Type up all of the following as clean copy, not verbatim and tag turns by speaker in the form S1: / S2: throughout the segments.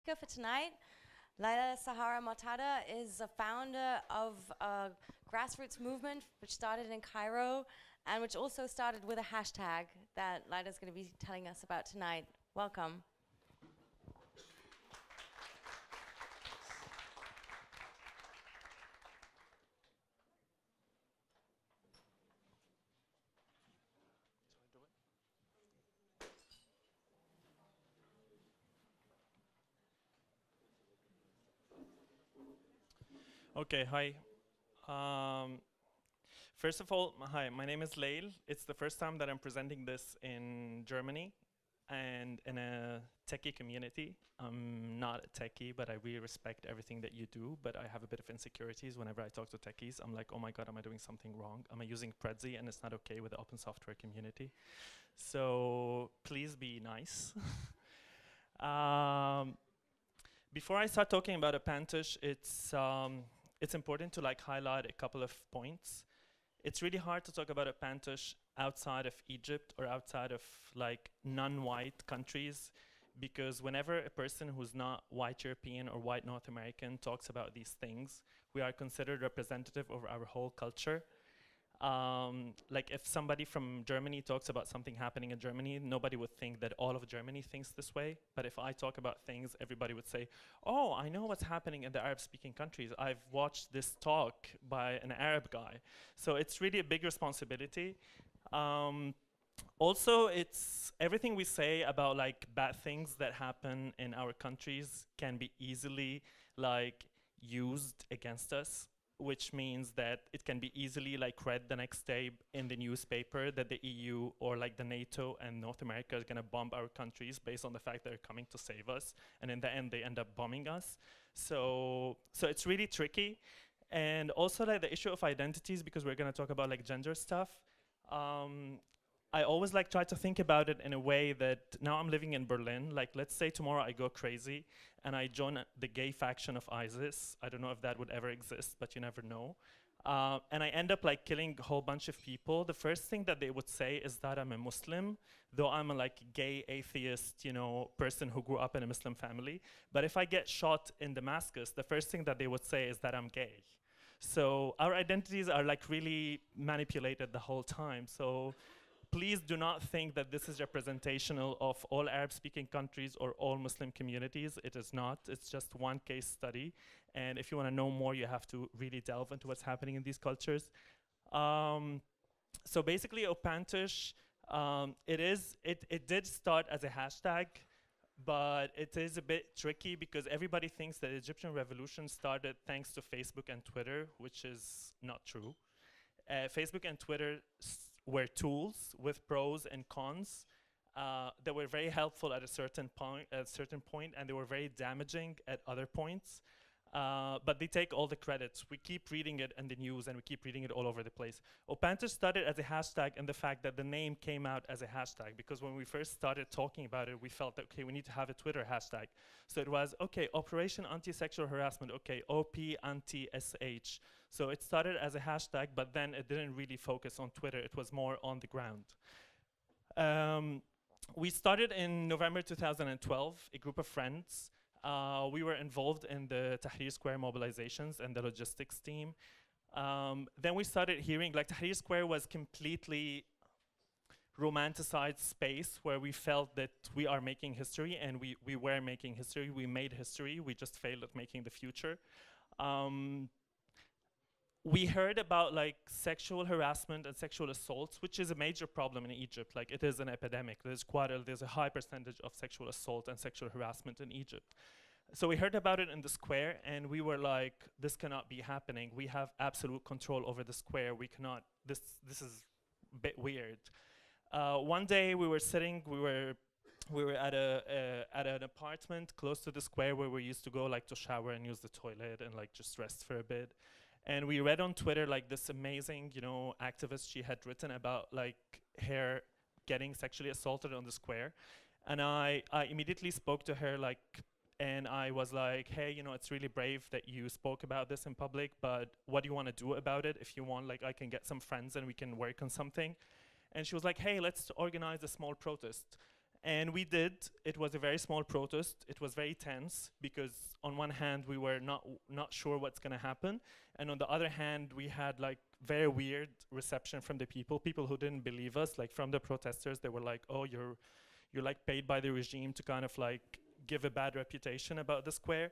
S1: speaker for tonight. Leil-Zahra Mortada is a founder of a grassroots movement which started in Cairo and which also started with a hashtag that Leila is going to be telling us about tonight. Welcome.
S2: Okay, hi. First of all, hi, my name is Leil. It's the first time that I'm presenting this in Germany and in a techie community. I'm not a techie, but I really respect everything that you do, but I have a bit of insecurities whenever I talk to techies. I'm like, oh my God, am I doing something wrong? Am I using Prezi and it's not okay with the open software community? So please be nice. Before I start talking about OpAntiSH, it's important to highlight a couple of points. It's really hard to talk about OpAntiSH outside of Egypt or outside of non-white countries, because whenever a person who's not white European or white North American talks about these things, we are considered representative of our whole culture. Like if somebody from Germany talks about something happening in Germany, nobody would think that all of Germany thinks this way. But if I talk about things, everybody would say, oh, I know what's happening in the Arab-speaking countries. I've watched this talk by an Arab guy. So it's really a big responsibility. Also, it's everything we say about bad things that happen in our countries can be easily used against us, which means that it can be easily read the next day in the newspaper that the EU or the NATO and North America is gonna bomb our countries based on the fact that they're coming to save us, and in the end they end up bombing us. So it's really tricky. And also the issue of identities, because we're gonna talk about gender stuff. I always try to think about it in a way that now I'm living in Berlin. Let's say tomorrow I go crazy and I join the gay faction of ISIS. I don't know if that would ever exist, but you never know. And I end up killing a whole bunch of people. The first thing that they would say is that I'm a Muslim, though I'm a gay atheist, person who grew up in a Muslim family. But if I get shot in Damascus, the first thing that they would say is that I'm gay. So our identities are really manipulated the whole time. So please do not think that this is representational of all Arab-speaking countries or all Muslim communities. It is not. It's just one case study. And if you want to know more, you have to really delve into what's happening in these cultures. So basically, OpAntiSH, it did start as a hashtag, but it is a bit tricky because everybody thinks that the Egyptian revolution started thanks to Facebook and Twitter, which is not true. Facebook and Twitter were tools with pros and cons that were very helpful at a certain point, and they were very damaging at other points. But they take all the credits. We keep reading it in the news, and we keep reading it all over the place. OpAntiSH started as a hashtag, and the fact that the name came out as a hashtag, because when we first started talking about it, we felt that, okay, we need to have a Twitter hashtag. So it was, okay, Operation Anti-Sexual Harassment, okay, OpAntiSH. So it started as a hashtag, but then it didn't really focus on Twitter. It was more on the ground. We started in November 2012, a group of friends. We were involved in the Tahrir Square mobilizations and the logistics team. Then we started hearing, Tahrir Square was completely romanticized space where we felt that we are making history, and we were making history. We made history. We just failed at making the future. We heard about sexual harassment and sexual assaults, which is a major problem in Egypt. It is an epidemic. There's a high percentage of sexual assault and sexual harassment in Egypt. So we heard about it in the square, and we were like, this cannot be happening. We have absolute control over the square. We cannot, this is a bit weird. One day we were sitting, we were at an apartment close to the square where we used to go to shower and use the toilet and just rest for a bit. And we read on Twitter this amazing, activist. She had written about her getting sexually assaulted on the square. And I immediately spoke to her and I was like, hey, it's really brave that you spoke about this in public, but what do you want to do about it? If you want, I can get some friends and we can work on something. And she was like, hey, let's organize a small protest. And we did. It was a very small protest. It was very tense because on one hand we were not sure what's going to happen, and on the other hand we had like very weird reception from the people who didn't believe us. Like from the protesters, they were like, "Oh, you're like paid by the regime to kind of like give a bad reputation about the square."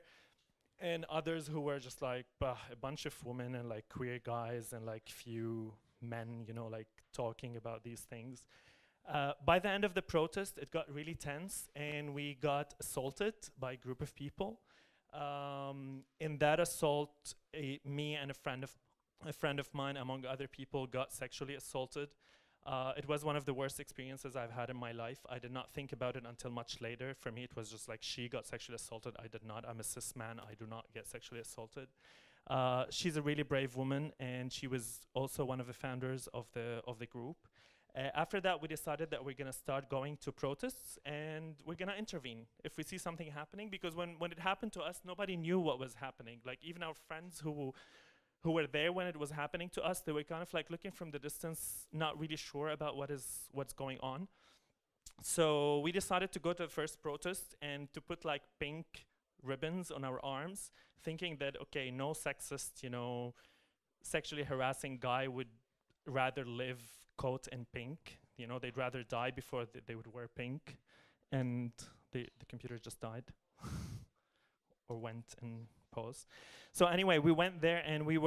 S2: And others who were just like a bunch of women and like queer guys and like few men, you know, like talking about these things. By the end of the protest, it got really tense, and we got assaulted by a group of people. In that assault, me and a friend of mine, among other people, got sexually assaulted. It was one of the worst experiences I've had in my life. I did not think about it until much later. For me, it was just like she got sexually assaulted. I did not. I'm a cis man. I do not get sexually assaulted. She's a really brave woman, and she was also one of the founders of the group. After that, we decided that we're going to start going to protests and we're going to intervene if we see something happening, because when it happened to us, nobody knew what was happening. Like even our friends who were there when it was happening to us, they were kind of like looking from the distance, not really sure about what's going on. So we decided to go to the first protest and to put like pink ribbons on our arms, thinking that, okay, no sexist, you know, sexually harassing guy would rather live coat in pink. You know, they'd rather die before they would wear pink. And the computer just died or went in pause. So anyway, we went there and we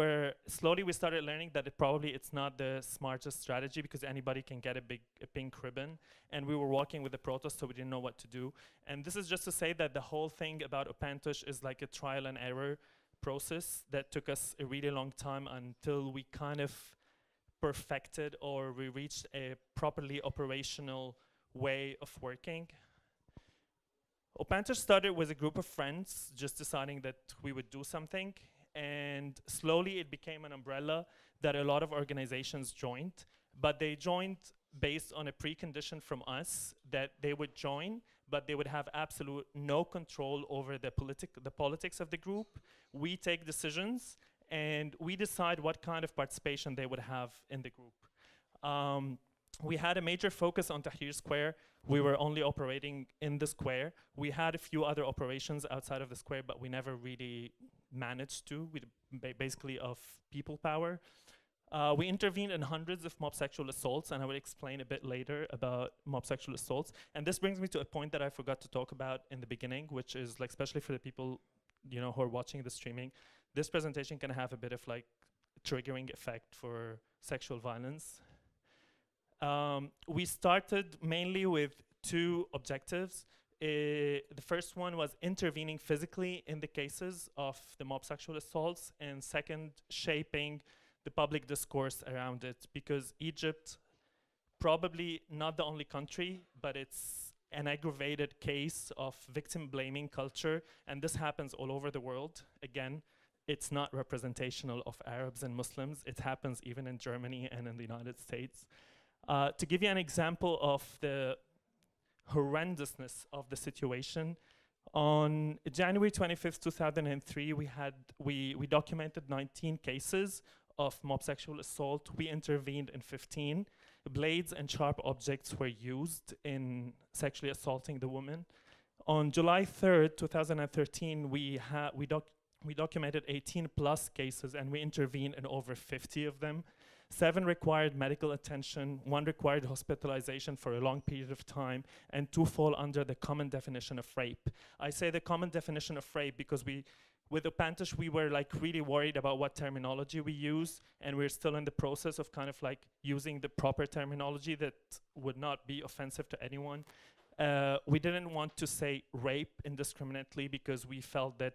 S2: started learning that it's not the smartest strategy, because anybody can get a pink ribbon. And we were walking with the protest, so we didn't know what to do. And this is just to say that the whole thing about OpAntiSH is like a trial and error process that took us a really long time until we kind of perfected, or we reached a properly operational way of working. OpAntiSH started with a group of friends just deciding that we would do something, and slowly it became an umbrella that a lot of organizations joined, but they joined based on a precondition from us that they would join, but they would have absolute no control over the politics of the group. We take decisions, and we decide what kind of participation they would have in the group. We had a major focus on Tahrir Square. We were only operating in the square. We had a few other operations outside of the square, but we never really managed to, with basically of people power. We intervened in hundreds of mob sexual assaults, and I will explain a bit later about mob sexual assaults. And this brings me to a point that I forgot to talk about in the beginning, which is like, especially for the people, you know, who are watching the streaming, this presentation can have a bit of like triggering effect for sexual violence. We started mainly with two objectives. The first one was intervening physically in the cases of the mob sexual assaults, and second, shaping the public discourse around it, because Egypt, probably not the only country, but it's an aggravated case of victim blaming culture, and this happens all over the world. Again, it's not representational of Arabs and Muslims. It happens even in Germany and in the United States. To give you an example of the horrendousness of the situation, on January 25th, 2003, we documented 19 cases of mob sexual assault. We intervened in 15. Blades and sharp objects were used in sexually assaulting the woman. On July 3rd, 2013, we documented 18 plus cases, and we intervened in over 50 of them. 7 required medical attention, 1 required hospitalization for a long period of time, and 2 fall under the common definition of rape. I say the common definition of rape because with OpAntiSH, we were like really worried about what terminology we use, and we're still in the process of kind of like using the proper terminology that would not be offensive to anyone. We didn't want to say rape indiscriminately because we felt that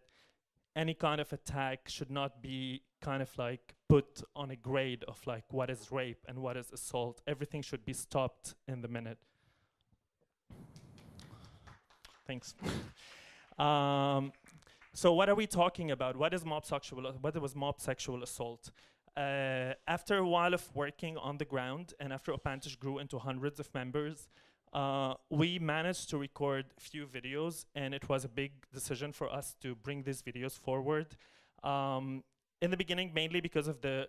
S2: any kind of attack should not be kind of like put on a grade of like what is rape and what is assault. Everything should be stopped in the minute. Thanks. So what are we talking about? What was mob sexual assault? After a while of working on the ground, and after OpAntiSH grew into hundreds of members, we managed to record a few videos, and it was a big decision for us to bring these videos forward. In the beginning, mainly because of the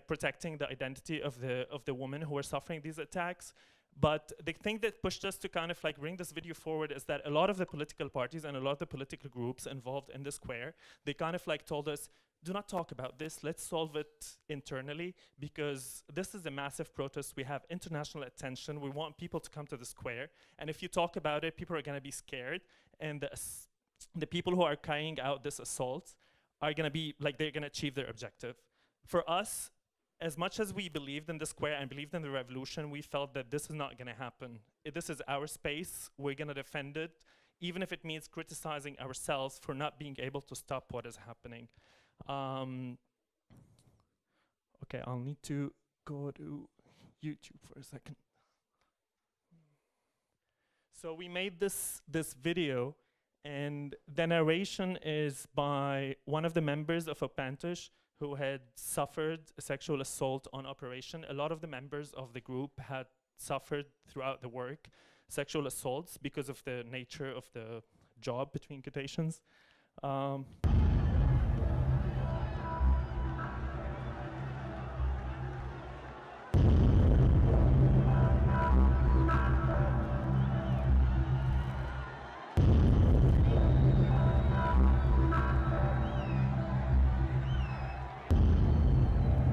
S2: protecting the identity of the women who were suffering these attacks, But the thing that pushed us to kind of like bring this video forward is that a lot of the political parties and a lot of the political groups involved in the square, they kind of like told us, do not talk about this, let's solve it internally, because this is a massive protest, we have international attention, we want people to come to the square, and if you talk about it, people are gonna be scared, and the people who are carrying out this assault are gonna be, like, they're gonna achieve their objective. For us, as much as we believed in the square and believed in the revolution, we felt that this is not gonna happen. This is our space, we're gonna defend it, even if it means criticizing ourselves for not being able to stop what is happening. Okay, I'll need to go to YouTube for a second. So we made this video, and the narration is by one of the members of OpAntiSH who had suffered a sexual assault on operation. A lot of the members of the group had suffered throughout the work sexual assaults because of the nature of the job, between quotations.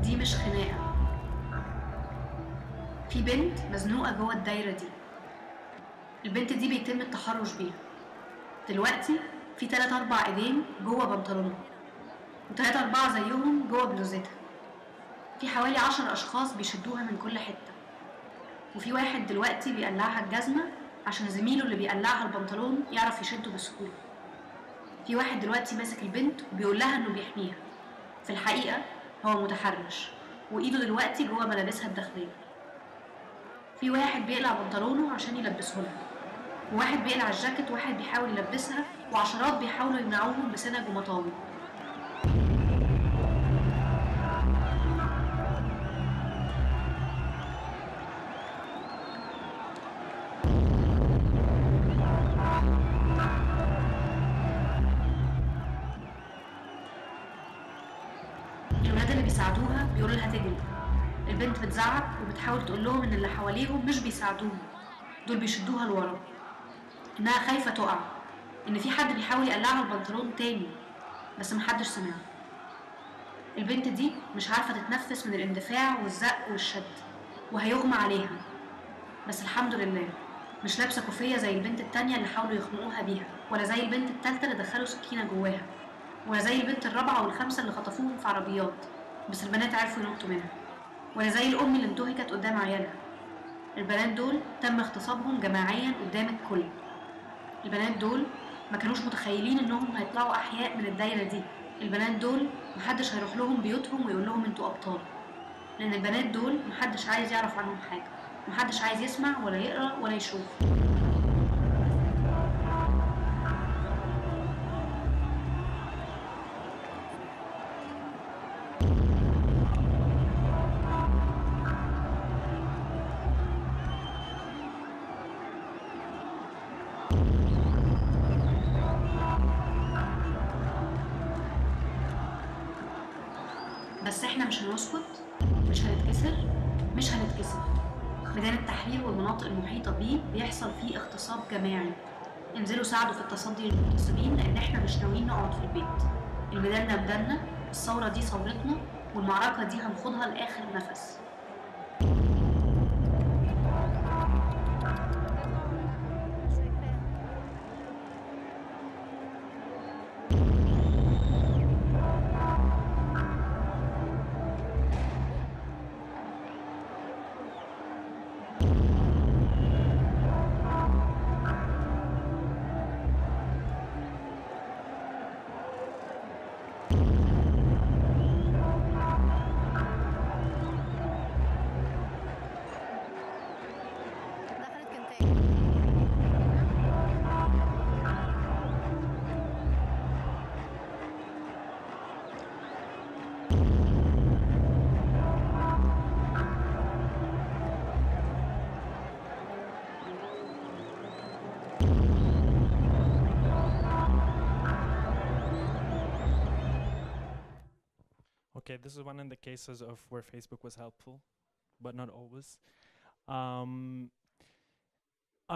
S3: دي مش خناقة، في بنت مزنوقة جوه الدايرة دي. البنت دي بيتم التحرش بيها. دلوقتي في 3-4 ايدين جوه بنطلونها، و3-4 زيهم جوه بلوزتها. في حوالي 10 اشخاص بيشدوها من كل حتة، وفي واحد دلوقتي بيقلعها الجزمة عشان زميله اللي بيقلعها البنطلون يعرف يشده بسهولة. في واحد دلوقتي ماسك البنت وبيقول لها انه بيحميها. في الحقيقة هو متحرش، وايده دلوقتي جوه ملابسها الداخلية. في واحد بيقلع بنطلونه عشان يلبسه لها، وواحد بيقلع الجاكيت، وواحد بيحاول يلبسها، وعشرات بيحاولوا يمنعوهم بسنج ومطاوي. الولاد اللي بيساعدوها بيقولوا لها تجري. البنت بتزعق وبتحاول تقول لهم ان اللي حواليهم مش بيساعدوهم، دول بيشدوها لورا، انها خايفه تقع، ان في حد بيحاول يقلعها البنطلون تاني، بس محدش سمعها. البنت دي مش عارفه تتنفس من الاندفاع والزق والشد، وهيغمى عليها، بس الحمد لله مش لابسه كوفيه زي البنت التانيه اللي حاولوا يخنقوها بيها، ولا زي البنت التالته اللي دخلوا سكينه جواها، ولا زي البنت الرابعه والخامسه اللي خطفوهم في عربيات بس البنات عرفوا ينطوا منها، ولا زي الام اللي انتهكت قدام عيالها. البنات دول تم اغتصابهم جماعيا قدام الكل. البنات دول ما كانوش متخيلين انهم هيطلعوا احياء من الدايره دي. البنات دول محدش هيروح لهم بيوتهم ويقول لهم انتوا ابطال، لان البنات دول محدش عايز يعرف عنهم حاجه، محدش عايز يسمع ولا يقرا ولا يشوف. بس احنا مش هنسكت، مش هنتكسر، مش هنتكسر. ميدان التحرير والمناطق المحيطة بيه بيحصل فيه اغتصاب جماعي. انزلوا ساعدوا في التصدي للمغتصبين، لان احنا مش ناويين نقعد في البيت. الميدان ده ميداننا، الثورة دي ثورتنا، والمعركة دي هنخوضها لآخر نفس.
S2: Okay, this is one of the cases of where Facebook was helpful, but not always.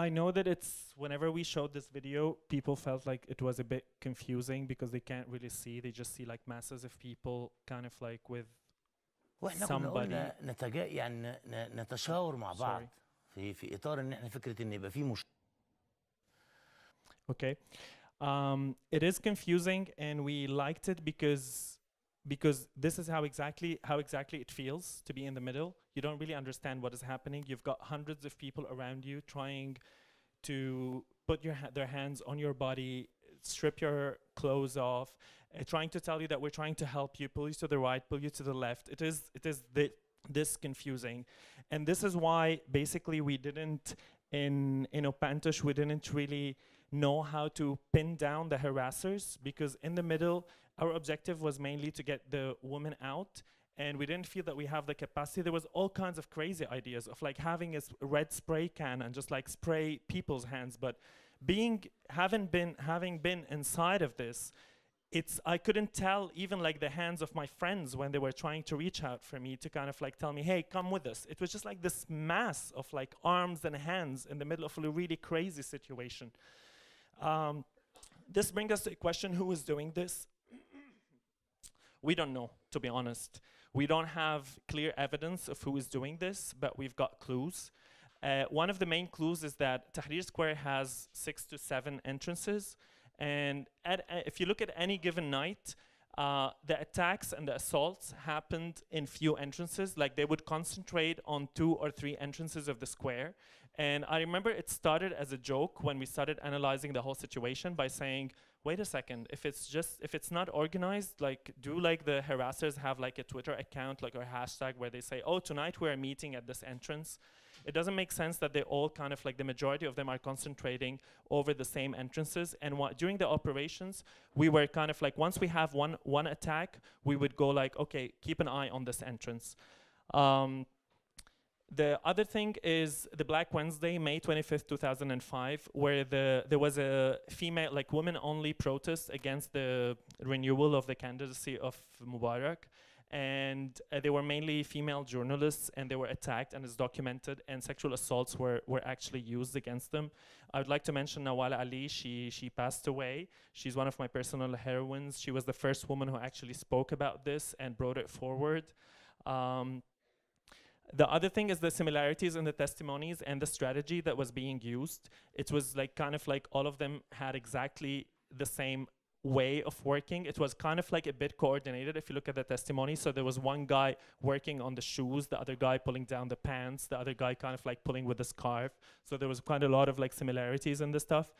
S2: I know that it's, whenever we showed this video, people felt like it was a bit confusing because they can't really see. They just see like masses of people kind of like with
S4: واحنا كنا قلنا يعني نتشاور مع بعض في اطار ان احنا فكره ان يبقى في مشكله.
S2: Okay. It is confusing, and we liked it because this is how exactly it feels to be in the middle. You don't really understand what is happening. You've got hundreds of people around you trying to put their hands on your body, strip your clothes off, trying to tell you that we're trying to help you, pull you to the right, pull you to the left. It is this confusing, and this is why basically we didn't in OpAntiSH we didn't really know how to pin down the harassers, because in the middle our objective was mainly to get the woman out, and we didn't feel that we have the capacity. There was all kinds of crazy ideas of like having a red spray can and just like spray people's hands, but having been inside of this, I couldn't tell even like the hands of my friends when they were trying to reach out for me to kind of like tell me, hey, come with us. It was just like this mass of like arms and hands in the middle of a really crazy situation. This brings us to a question: who is doing this? We don't know, to be honest. We don't have clear evidence of who is doing this, but we've got clues. One of the main clues is that Tahrir Square has 6 to 7 entrances. And if you look at any given night, the attacks and the assaults happened in few entrances. Like they would concentrate on 2 or 3 entrances of the square. And I remember it started as a joke when we started analyzing the whole situation by saying, wait a second, if it's not organized, like do like the harassers have like a Twitter account, like a hashtag where they say, oh, tonight we're meeting at this entrance. It doesn't make sense that they all kind of like the majority of them are concentrating over the same entrances. And during the operations, we were kind of like, once we have one attack, we would go like, okay, keep an eye on this entrance. The other thing is the Black Wednesday, May 25th, 2005, where there was a female, like women-only protest against the renewal of the candidacy of Mubarak. And they were mainly female journalists, and they were attacked, and it's documented, and sexual assaults were actually used against them. I would like to mention Nawala Ali. She passed away. She's one of my personal heroines. She was the first woman who actually spoke about this and brought it forward. The other thing is the similarities in the testimonies and the strategy that was being used. It was like kind of like all of them had exactly the same way of working. It was kind of like a bit coordinated if you look at the testimony. So there was one guy working on the shoes, the other guy pulling down the pants, the other guy kind of like pulling with the scarf. So there was quite a lot of like similarities in this stuff.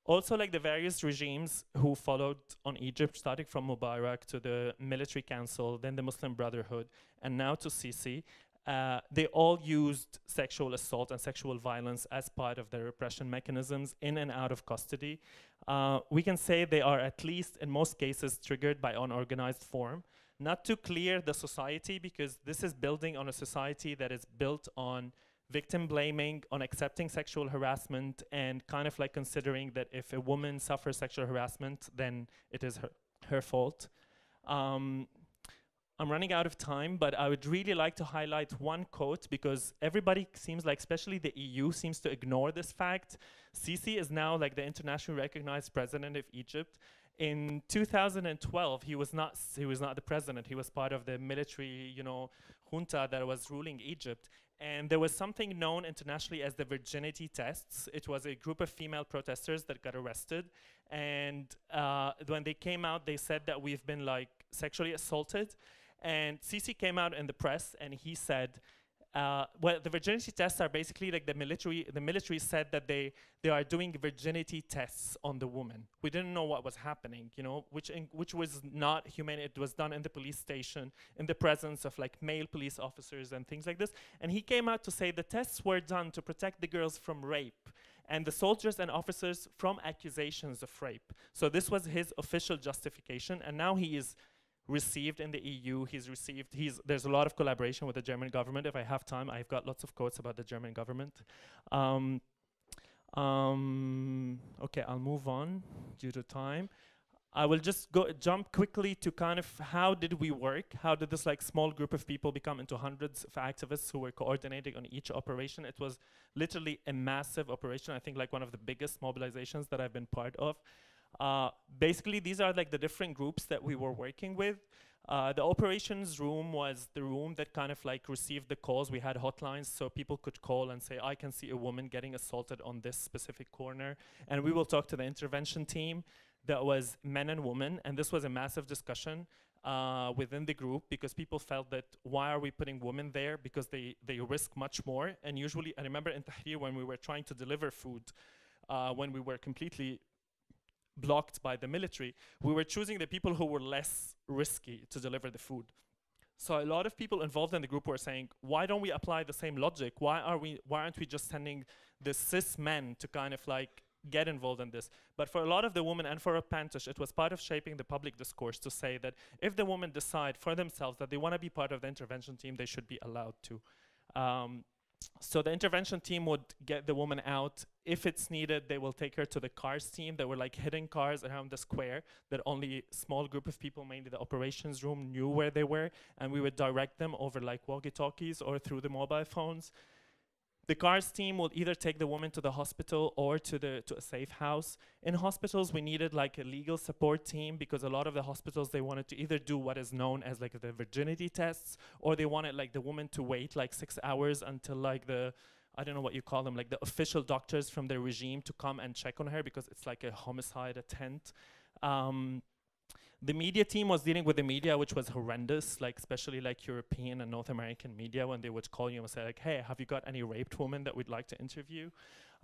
S2: Also, like the various regimes who followed on Egypt, starting from Mubarak to the military council, then the Muslim Brotherhood, and now to Sisi, they all used sexual assault and sexual violence as part of their repression mechanisms in and out of custody. We can say they are, at least in most cases, triggered by unorganized form. Not to clear the society, because this is building on a society that is built on victim blaming, on accepting sexual harassment, and kind of like considering that if a woman suffers sexual harassment, then it is her fault. I'm running out of time, but I would really like to highlight one quote, because everybody seems like, especially the EU, seems to ignore this fact. Sisi is now like the internationally recognized president of Egypt. In 2012, he was not the president. He was part of the military, junta that was ruling Egypt. And there was something known internationally as the Virginity Tests. It was a group of female protesters that got arrested. And when they came out, they said that we've been like sexually assaulted. And Sisi came out in the press and he said, well, the virginity tests are basically like the military said that they are doing virginity tests on the woman. We didn't know what was happening, which was not humane. It was done in the police station in the presence of like male police officers and things like this. And he came out to say the tests were done to protect the girls from rape and the soldiers and officers from accusations of rape. So this was his official justification, and now he is received in the EU. There's a lot of collaboration with the German government. If I have time, I've got lots of quotes about the German government. Okay, I'll move on due to time. I will just jump quickly to kind of how did we work? How did this like small group of people become into hundreds of activists who were coordinating on each operation? It was literally a massive operation. I think like one of the biggest mobilizations that I've been part of. Basically, these are like the different groups that we were working with. The operations room was the room that kind of like received the calls. We had hotlines so people could call and say, I can see a woman getting assaulted on this specific corner. And we will talk to the intervention team. That was men and women, and this was a massive discussion within the group because people felt that why are we putting women there, because they risk much more. And usually, I remember in Tahrir when we were trying to deliver food, when we were completely blocked by the military, we were choosing the people who were less risky to deliver the food. So a lot of people involved in the group were saying, why don't we apply the same logic? Why aren't we just sending the cis men to kind of like get involved in this? But for a lot of the women and for OpAntiSH, it was part of shaping the public discourse to say that if the women decide for themselves that they want to be part of the intervention team, they should be allowed to. So the intervention team would get the woman out. If it's needed, they will take her to the cars team. There were like hidden cars around the square that only a small group of people, mainly the operations room, knew where they were, and we would direct them over like walkie-talkies or through the mobile phones. The cars team would either take the woman to the hospital or to a safe house. In hospitals, we needed like a legal support team because a lot of the hospitals, they wanted to either do what is known as like the virginity tests, or they wanted like the woman to wait like 6 hours until like the, I don't know what you call them, like the official doctors from the regime to come and check on her because it's like a homicide attempt. The media team was dealing with the media, which was horrendous, like especially like European and North American media, when they would call you and say like, hey, have you got any raped women that we'd like to interview?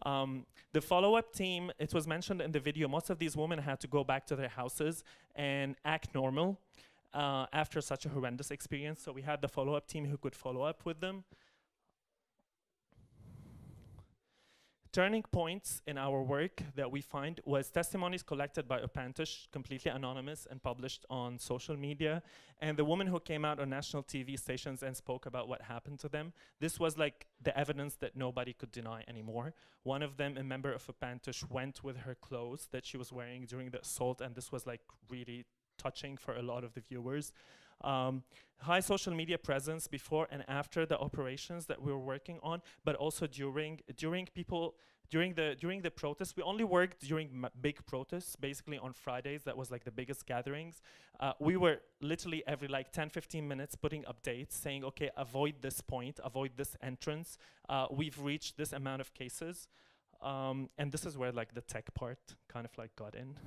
S2: The follow-up team, it was mentioned in the video, most of these women had to go back to their houses and act normal after such a horrendous experience. So we had the follow-up team who could follow up with them. Turning points in our work that we find was testimonies collected by OpAntiSH, completely anonymous and published on social media, and the woman who came out on national TV stations and spoke about what happened to them. This was like the evidence that nobody could deny anymore. One of them, a member of OpAntiSH, went with her clothes that she was wearing during the assault, and this was like really touching for a lot of the viewers. High social media presence before and after the operations that we were working on, but also during the protests. We only worked during big protests, basically on Fridays. That was like the biggest gatherings. We were literally every like 10-15 minutes putting updates saying, okay, avoid this point, avoid this entrance. We've reached this amount of cases. And this is where like the tech part kind of like got in.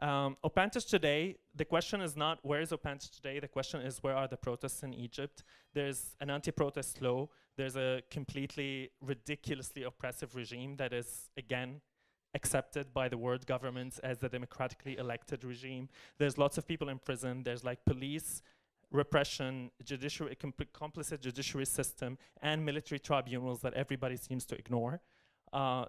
S2: OpAntiSH today, the question is not where is OpAntiSH today, the question is where are the protests in Egypt. There's an anti-protest law, there's a completely ridiculously oppressive regime that is, again, accepted by the world governments as the democratically elected regime. There's lots of people in prison, there's like police, repression, judiciary, complicit judiciary system, and military tribunals that everybody seems to ignore.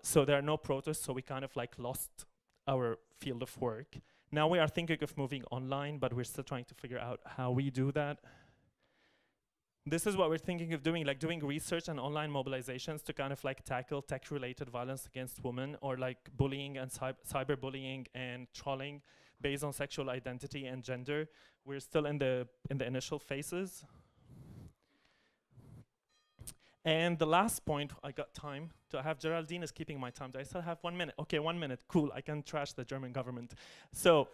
S2: So there are no protests, so we kind of like lost our field of work. Now we are thinking of moving online, but we're still trying to figure out how we do that. This is what we're thinking of doing, like doing research and online mobilizations to kind of like tackle tech-related violence against women, or like bullying and cyberbullying and trolling based on sexual identity and gender. We're still in the initial phases. And the last point, I got time to have. Geraldine is keeping my time. Do I still have 1 minute? Okay, 1 minute, cool, I can trash the German government. So,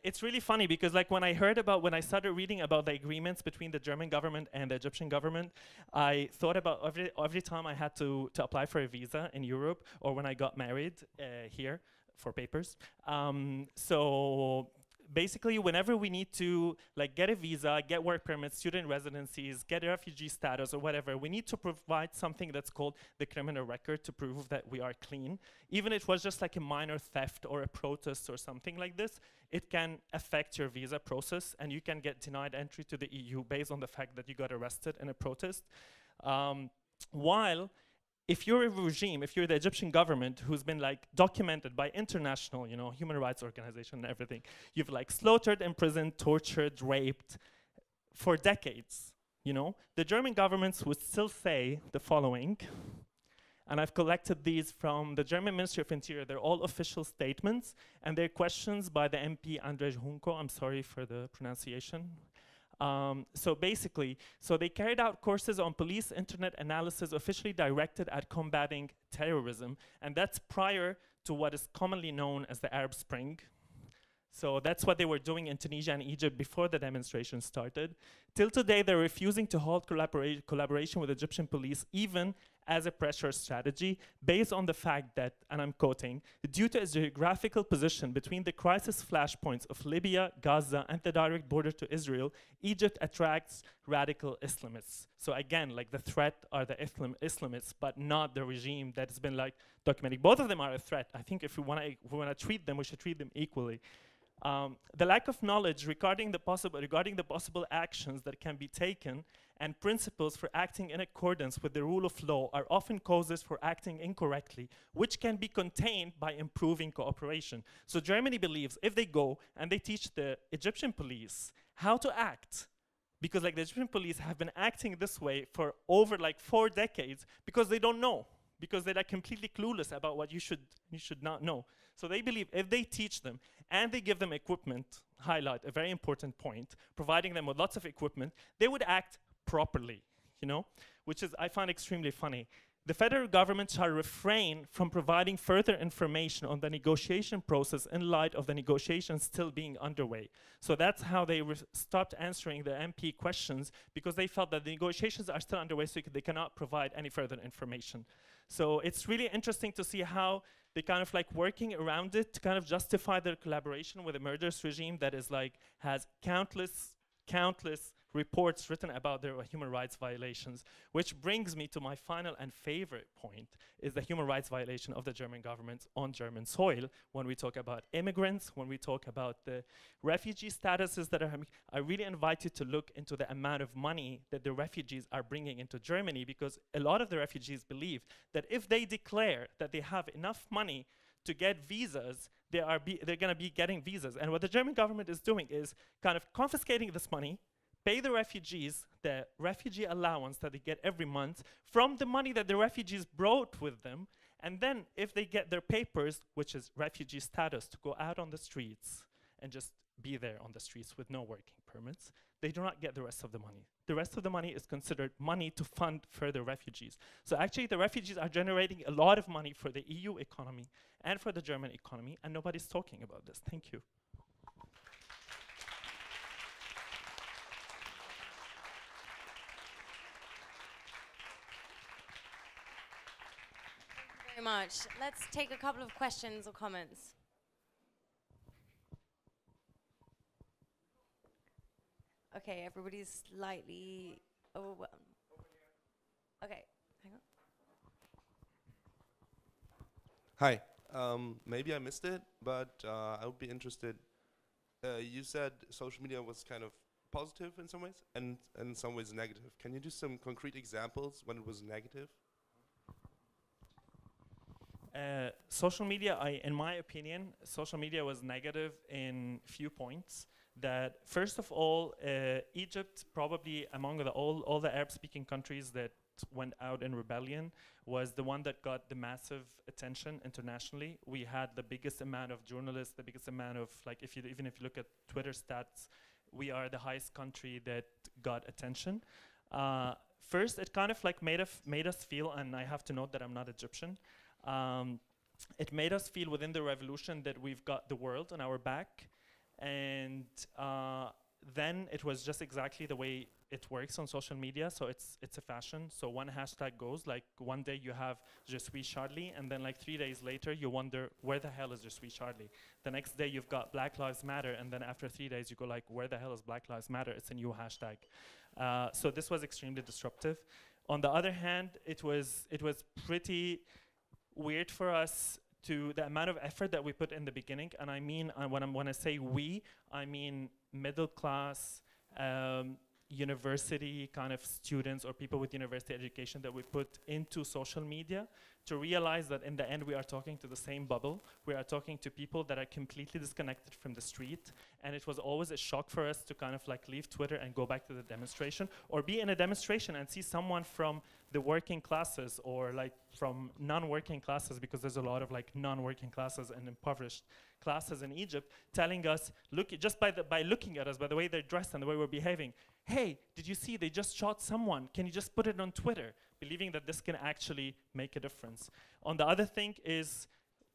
S2: it's really funny because like when I started reading about the agreements between the German government and the Egyptian government, I thought about every time I had to apply for a visa in Europe, or when I got married here for papers. So basically, whenever we need to like get a visa, get work permits, student residencies, get a refugee status or whatever, we need to provide something that's called the criminal record to prove that we are clean. Even if it was just like a minor theft or a protest or something like this, it can affect your visa process and you can get denied entry to the EU based on the fact that you got arrested in a protest. While if you're a regime, if you're the Egyptian government who's been like documented by international, you know, human rights organization and everything, you've like slaughtered, imprisoned, tortured, raped for decades, you know, the German governments would still say the following. And I've collected these from the German Ministry of Interior. They're all official statements, and they're questions by the MP Andrzej Hunko. I'm sorry for the pronunciation. So basically, they carried out courses on police internet analysis officially directed at combating terrorism, and that's prior to what is commonly known as the Arab Spring. So that's what they were doing in Tunisia and Egypt before the demonstration started. Till today, they're refusing to halt collaboration with Egyptian police, even as a pressure strategy, based on the fact that, and I'm quoting, due to its geographical position between the crisis flashpoints of Libya, Gaza, and the direct border to Israel, Egypt attracts radical Islamists. So again, like the threat are the Islamists, but not the regime that has been like documenting. Both of them are a threat. I think if we want to treat them, we should treat them equally. The lack of knowledge regarding the possible actions that can be taken and principles for acting in accordance with the rule of law are often causes for acting incorrectly, which can be contained by improving cooperation. So Germany believes if they go and they teach the Egyptian police how to act, because like the Egyptian police have been acting this way for over like 4 decades because they don't know, because they're like completely clueless about what you should not know. So they believe if they teach them and they give them equipment, highlight a very important point, providing them with lots of equipment, they would act properly, you know, which is, I find extremely funny. The federal government shall refrain from providing further information on the negotiation process in light of the negotiations still being underway. So that's how they stopped answering the MP questions, because they felt that the negotiations are still underway, so they cannot provide any further information. So it's really interesting to see how they kind of like working around it to kind of justify their collaboration with a murderous regime that is like, has countless reports written about their human rights violations, which brings me to my final and favorite point, is the human rights violation of the German government on German soil. When we talk about immigrants, when we talk about the refugee statuses that are, I really invite you to look into the amount of money that the refugees are bringing into Germany, because a lot of the refugees believe that if they declare that they have enough money to get visas, they're going to be getting visas. And what the German government is doing is kind of confiscating this money, pay the refugees the refugee allowance that they get every month from the money that the refugees brought with them, and then if they get their papers, which is refugee status, to go out on the streets and just be there on the streets with no working permits, they do not get the rest of the money. The rest of the money is considered money to fund further refugees. So actually the refugees are generating a lot of money for the EU economy and for the German economy, and nobody's talking about this. Thank you.
S1: Much. Let's take a couple of questions or comments. Okay, everybody's slightly overwhelmed. Okay, hang on.
S5: Hi, maybe I missed it, but I would be interested. You said social media was kind of positive in some ways and in some ways negative. Can you do some concrete examples when it was negative?
S2: Social media, in my opinion, social media was negative in few points. That first of all, Egypt, probably among all the Arab-speaking countries that went out in rebellion, was the one that got the massive attention internationally. We had the biggest amount of journalists, the biggest amount of, like, even if you look at Twitter stats, we are the highest country that got attention. First, it kind of like made us feel, and I have to note that I'm not Egyptian, it made us feel within the revolution that we've got the world on our back, and then it was just exactly the way it works on social media. So it's a fashion. So one hashtag goes, like one day you have Je suis Charlie, and then like 3 days later you wonder where the hell is Je suis Charlie. The next day you've got Black Lives Matter, and then after 3 days you go like, where the hell is Black Lives Matter? It's a new hashtag. So this was extremely disruptive. On the other hand, it was pretty weird for us to the amount of effort that we put in the beginning, and I mean when I say we, I mean middle class, university kind of students or people with university education that we put into social media to realize that in the end we are talking to the same bubble. We are talking to people that are completely disconnected from the street, and it was always a shock for us to kind of like leave Twitter and go back to the demonstration, or be in a demonstration and see someone from the working classes or like from non-working classes, because there's a lot of like non-working classes and impoverished classes in Egypt, telling us, look, just by looking at us, by the way they're dressed and the way we're behaving, hey, did you see they just shot someone? Can you just put it on Twitter? Believing that this can actually make a difference. On the other thing is,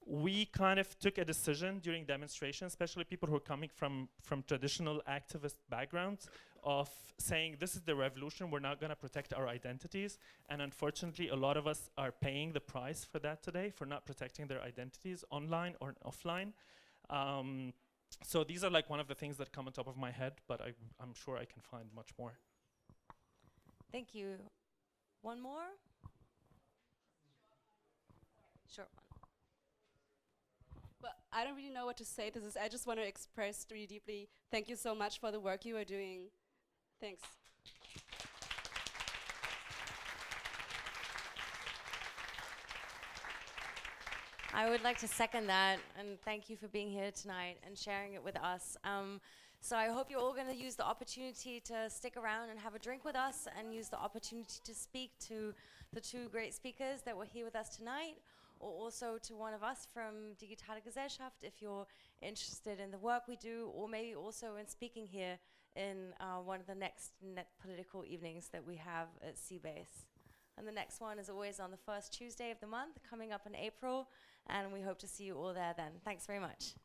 S2: we kind of took a decision during demonstrations, especially people who are coming from traditional activist backgrounds, of saying this is the revolution, we're not gonna protect our identities. And unfortunately, a lot of us are paying the price for that today, for not protecting their identities online or offline. So these are like one of the things that come on top of my head, but I'm sure I can find much more.
S1: Thank you. One more? Short one.
S6: Well, I don't really know what to say to this. I just want to express really deeply, thank you so much for the work you are doing. Thanks.
S1: I would like to second that, and thank you for being here tonight and sharing it with us. So I hope you're all going to use the opportunity to stick around and have a drink with us, and use the opportunity to speak to the two great speakers that were here with us tonight, or also to one of us from Digitale Gesellschaft if you're interested in the work we do, or maybe also in speaking here in one of the next net political evenings that we have at Seabase. And the next one is always on the first Tuesday of the month, coming up in April, and we hope to see you all there then. Thanks very much.